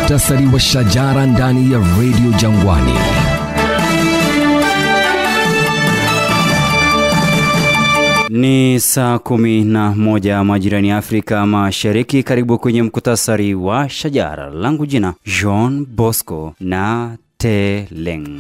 muktasari wa shajara ndani ya Radio Jangwani. Ni saa 11 majirani Afrika Mashariki. Karibu kwenye muktasari wa shajara. Langu jina John Bosco na Teleng.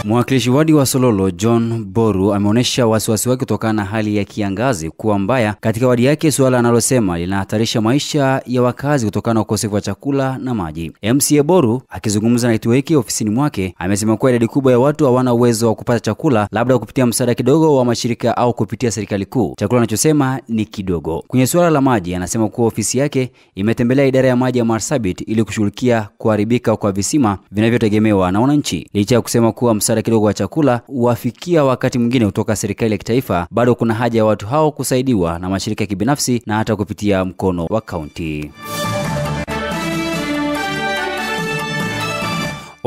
Mwakilishi wadi wa Sololo John Boru ameonyesha wasiwasi wake kutokana na hali ya kiangazi kuwa mbaya katika wadi yake, suala analosema linahatarisha maisha ya wakazi kutokana na ukosefu wa chakula na maji. MCA Boru akizungumza na kituo hiki ofisini mwake amesema kuwa idadi kubwa ya watu hawana uwezo wa kupata chakula, labda kupitia msaada kidogo wa mashirika au kupitia serikali kuu. Chakula anachosema ni kidogo. Kwenye suala la maji anasema kuwa ofisi yake imetembelea idara ya maji ya Marsabit ili kushughulikia kuharibika kwa visima vinavyotegemewa na wananchi. Licha ya kusema kuwa msaada kidogo wa chakula uwafikia wakati mwingine kutoka serikali ya kitaifa, bado kuna haja ya watu hao kusaidiwa na mashirika ya kibinafsi na hata kupitia mkono wa kaunti.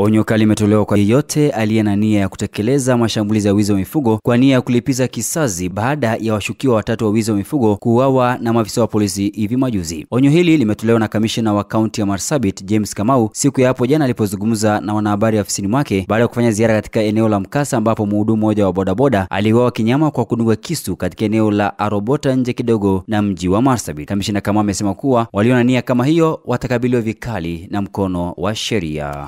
Onyo kali limetolewa kwa yeyote aliye na nia ya kutekeleza mashambulizi ya wizi wa mifugo kwa nia ya kulipiza kisasi baada ya washukiwa watatu wa wizi wa mifugo kuuawa na maafisa wa polisi hivi majuzi. Onyo hili limetolewa na kamishna wa kaunti ya Marsabit James Kamau siku ya hapo jana alipozungumza na wanahabari ofisini mwake baada ya kufanya ziara katika eneo la mkasa ambapo mhudumu mmoja wa bodaboda aliuawa kinyama kwa kudungwa kisu katika eneo la Arobota nje kidogo na mji wa Marsabit. Kamishna Kamau amesema kuwa walio na nia kama hiyo watakabiliwa vikali na mkono wa sheria.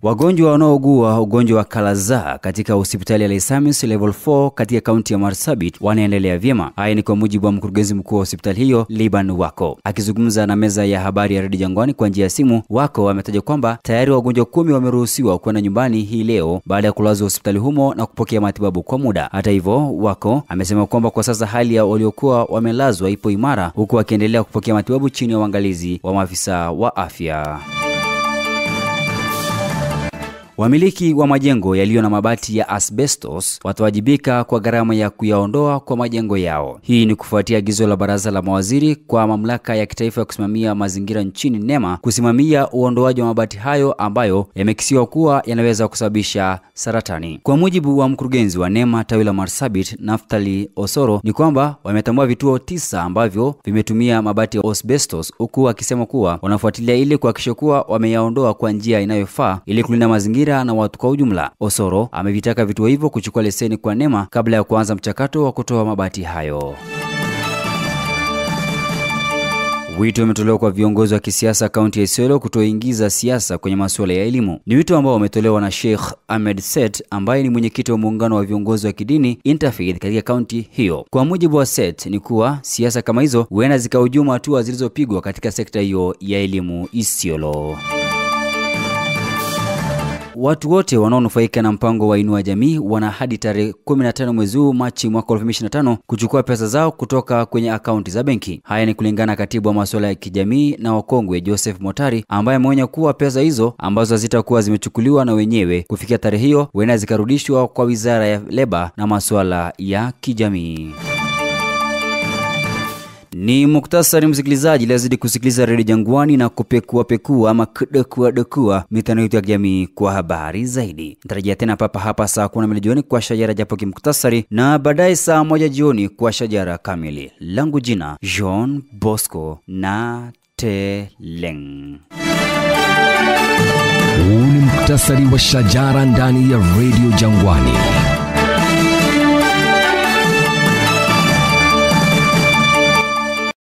Wagonjwa wanaougua ugonjwa wa kalaza katika hospitali ya Laisamis level 4 katika kaunti ya Marsabit wanaendelea vyema. Haya ni kwa mujibu wa mkurugenzi mkuu wa hospitali hiyo Liban Wako. Akizungumza na meza ya habari ya Radio Jangwani kwa njia ya simu, Wako ametaja kwamba tayari wagonjwa 10 wameruhusiwa kwenda nyumbani hii leo baada ya kulazwa hospitali humo na kupokea matibabu kwa muda. Hata hivyo, Wako amesema kwamba kwa sasa hali ya waliokuwa wamelazwa ipo imara huku wakiendelea kupokea matibabu chini ya uangalizi wa maafisa wa afya. Wamiliki wa majengo yaliyo na mabati ya asbestos watawajibika kwa gharama ya kuyaondoa kwa majengo yao. Hii ni kufuatia agizo la baraza la mawaziri kwa mamlaka ya kitaifa ya kusimamia mazingira nchini NEMA kusimamia uondoaji wa mabati hayo ambayo yamekisiwa kuwa yanaweza kusababisha saratani. Kwa mujibu wa mkurugenzi wa NEMA tawi la Marsabit Naftali Osoro ni kwamba wametambua vituo 9 ambavyo vimetumia mabati ya asbestos, huku akisema kuwa wanafuatilia ili kuhakikisha kuwa wameyaondoa kwa njia inayofaa ili kulinda mazingira na watu kwa ujumla. Osoro amevitaka vituo hivyo kuchukua leseni kwa NEMA kabla ya kuanza mchakato wa kutoa mabati hayo. Wito umetolewa kwa viongozi wa kisiasa kaunti ya Isiolo kutoingiza siasa kwenye masuala ya elimu. Ni wito ambao umetolewa na Sheikh Ahmed Set ambaye ni mwenyekiti wa muungano wa viongozi wa kidini Interfaith katika kaunti hiyo. Kwa mujibu wa Set ni kuwa siasa kama hizo huenda zikahujumu hatua zilizopigwa katika sekta hiyo ya elimu Isiolo. Watu wote wanaonufaika na mpango wa Inua Jamii wana hadi tarehe 15 mwezi Machi mwaka 2025 kuchukua pesa zao kutoka kwenye akaunti za benki. Haya ni kulingana na katibu wa masuala ya kijamii na wakongwe Joseph Motari ambaye ameonya kuwa pesa hizo ambazo hazitakuwa zimechukuliwa na wenyewe kufikia tarehe hiyo huenda zikarudishwa kwa Wizara ya Leba na masuala ya kijamii. Ni muktasari msikilizaji, lazidi kusikiliza Radio Jangwani na kupekua ama kudekua mitandao ya kijamii kwa habari zaidi. Nitarejea tena hapa saa 10 jioni kwa shajara japo kimuktasari na baadaye saa 1 jioni kwa shajara kamili. Langu jina John Bosco na Teleng. Huu ni muktasari wa shajara ndani ya Radio Jangwani.